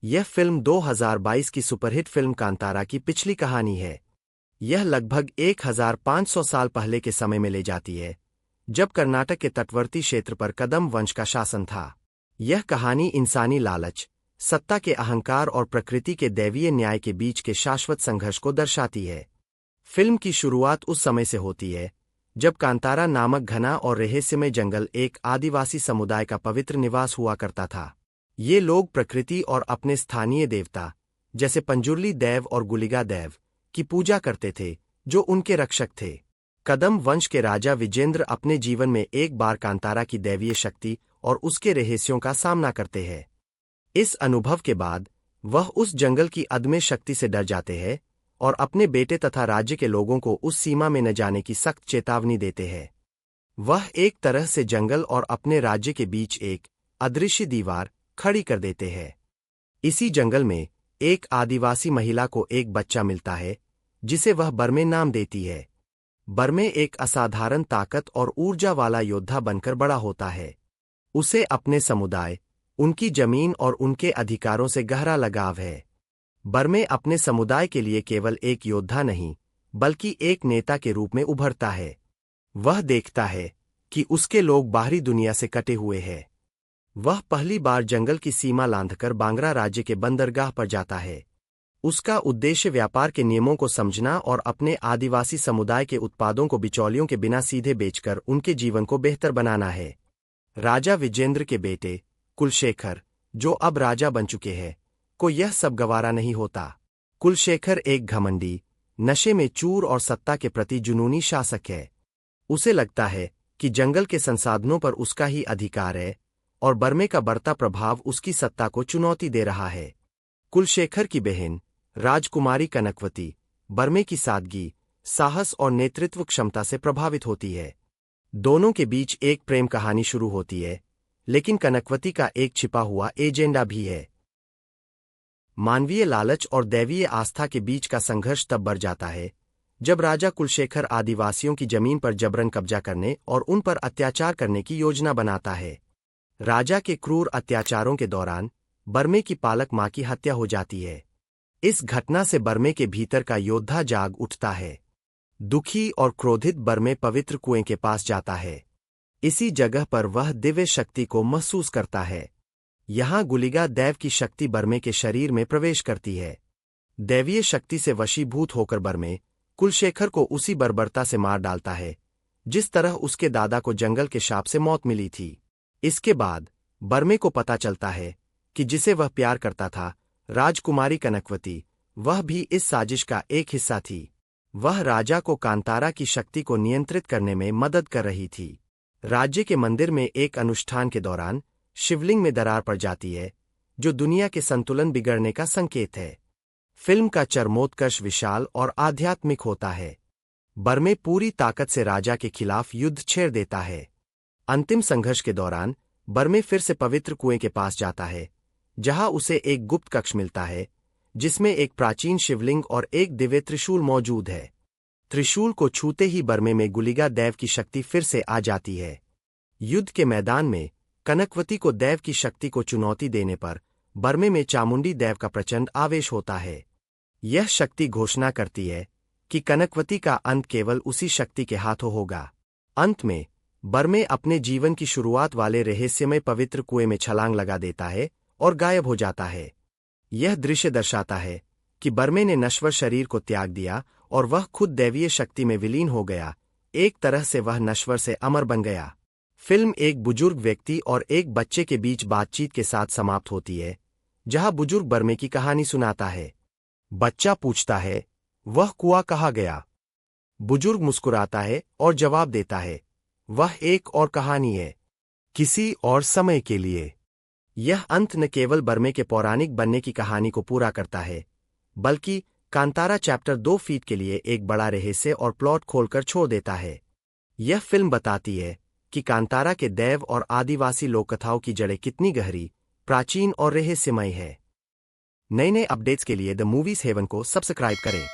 यह फिल्म 2022 की superhit film Kantara की पिछली कहानी है। यह लगभग 1500 साल पहले के समय में ले जाती है, जब कर्नाटक के तटवर्ती क्षेत्र पर कदम वंश का शासन था। यह कहानी इंसानी लालच, सत्ता के अहंकार और प्रकृति के दैवीय न्याय के बीच के शाश्वत संघर्ष को दर्शाती है। फिल्म की शुरुआत उस समय से होती है जब कांतारा नामक घना और रहस्यमय जंगल एक आदिवासी समुदाय का पवित्र निवास हुआ करता था। ये लोग प्रकृति और अपने स्थानीय देवता, जैसे पंजुर्ली देव और गुलिगा देव, की पूजा करते थे, जो उनके रक्षक थे। कदम वंश के राजा विजेंद्र अपने जीवन में एक बार कांतारा की दैवीय शक्ति और उसके रहस्यों का सामना करते हैं। इस अनुभव के बाद वह उस जंगल की अदम्य शक्ति से डर जाते हैं और अपने बेटे तथा राज्य के लोगों को उस सीमा में न जाने की सख्त चेतावनी देते हैं। वह एक तरह से जंगल और अपने राज्य के बीच एक अदृश्य दीवार खड़ी कर देते हैं। इसी जंगल में एक आदिवासी महिला को एक बच्चा मिलता है, जिसे वह बर्मे नाम देती है। बर्मे एक असाधारण ताकत और ऊर्जा वाला योद्धा बनकर बड़ा होता है। उसे अपने समुदाय, उनकी जमीन और उनके अधिकारों से गहरा लगाव है। बर्मे अपने समुदाय के लिए केवल एक योद्धा नहीं, बल्कि एक नेता के रूप में उभरता है। वह देखता है कि उसके लोग बाहरी दुनिया से कटे हुए हैं। वह पहली बार जंगल की सीमा लांघकर बांग्रा राज्य के बंदरगाह पर जाता है। उसका उद्देश्य व्यापार के नियमों को समझना और अपने आदिवासी समुदाय के उत्पादों को बिचौलियों के बिना सीधे बेचकर उनके जीवन को बेहतर बनाना है। राजा विजेंद्र के बेटे कुलशेखर, जो अब राजा बन चुके हैं, को यह सब गवारा नहीं होता। कुलशेखर एक घमंडी, नशे में चूर और सत्ता के प्रति जुनूनी शासक है। उसे लगता है कि जंगल के संसाधनों पर उसका ही अधिकार है और बर्मे का बढ़ता प्रभाव उसकी सत्ता को चुनौती दे रहा है। कुलशेखर की बहन राजकुमारी कनकवती बर्मे की सादगी, साहस और नेतृत्व क्षमता से प्रभावित होती है। दोनों के बीच एक प्रेम कहानी शुरू होती है, लेकिन कनकवती का एक छिपा हुआ एजेंडा भी है। मानवीय लालच और दैवीय आस्था के बीच का संघर्ष तब बढ़ जाता है जब राजा कुलशेखर आदिवासियों की जमीन पर जबरन कब्जा करने और उन पर अत्याचार करने की योजना बनाता है। राजा के क्रूर अत्याचारों के दौरान बर्मे की पालक मां की हत्या हो जाती है। इस घटना से बर्मे के भीतर का योद्धा जाग उठता है। दुखी और क्रोधित बर्मे पवित्र कुएं के पास जाता है। इसी जगह पर वह दिव्य शक्ति को महसूस करता है। यहाँ गुलिगा देव की शक्ति बर्मे के शरीर में प्रवेश करती है। दैवीय शक्ति से वशीभूत होकर बर्मे कुलशेखर को उसी बर्बरता से मार डालता है, जिस तरह उसके दादा को जंगल के शाप से मौत मिली थी। इसके बाद बर्मे को पता चलता है कि जिसे वह प्यार करता था, राजकुमारी कनकवती, वह भी इस साजिश का एक हिस्सा थी। वह राजा को कांतारा की शक्ति को नियंत्रित करने में मदद कर रही थी। राज्य के मंदिर में एक अनुष्ठान के दौरान शिवलिंग में दरार पड़ जाती है, जो दुनिया के संतुलन बिगड़ने का संकेत है। फिल्म का चरमोत्कर्ष विशाल और आध्यात्मिक होता है। बर्मे पूरी ताकत से राजा के खिलाफ युद्ध छेड़ देता है। अंतिम संघर्ष के दौरान बर्मे फिर से पवित्र कुएं के पास जाता है, जहां उसे एक गुप्त कक्ष मिलता है, जिसमें एक प्राचीन शिवलिंग और एक दिव्य त्रिशूल मौजूद है। त्रिशूल को छूते ही बर्मे में गुलिगा देव की शक्ति फिर से आ जाती है। युद्ध के मैदान में कनकवती को देव की शक्ति को चुनौती देने पर बर्मे में चामुंडी देव का प्रचंड आवेश होता है। यह शक्ति घोषणा करती है कि कनकवती का अंत केवल उसी शक्ति के हाथों होगा। अंत में बर्मे अपने जीवन की शुरुआत वाले रहस्यमय पवित्र कुएं में छलांग लगा देता है और गायब हो जाता है। यह दृश्य दर्शाता है कि बर्मे ने नश्वर शरीर को त्याग दिया और वह खुद दैवीय शक्ति में विलीन हो गया। एक तरह से वह नश्वर से अमर बन गया। फिल्म एक बुजुर्ग व्यक्ति और एक बच्चे के बीच बातचीत के साथ समाप्त होती है, जहां बुजुर्ग बर्मे की कहानी सुनाता है। बच्चा पूछता है, वह कुआं कहाँ गया? बुजुर्ग मुस्कुराता है और जवाब देता है, वह एक और कहानी है, किसी और समय के लिए। यह अंत न केवल बर्मे के पौराणिक बनने की कहानी को पूरा करता है, बल्कि कांतारा चैप्टर 2 फीट के लिए एक बड़ा रहस्य और प्लॉट खोलकर छोड़ देता है। यह फिल्म बताती है कि कांतारा के दैव और आदिवासी लोककथाओं की जड़ें कितनी गहरी, प्राचीन और रहस्यमय है। नए नए अपडेट्स के लिए द मूवीज हेवन को सब्सक्राइब करें।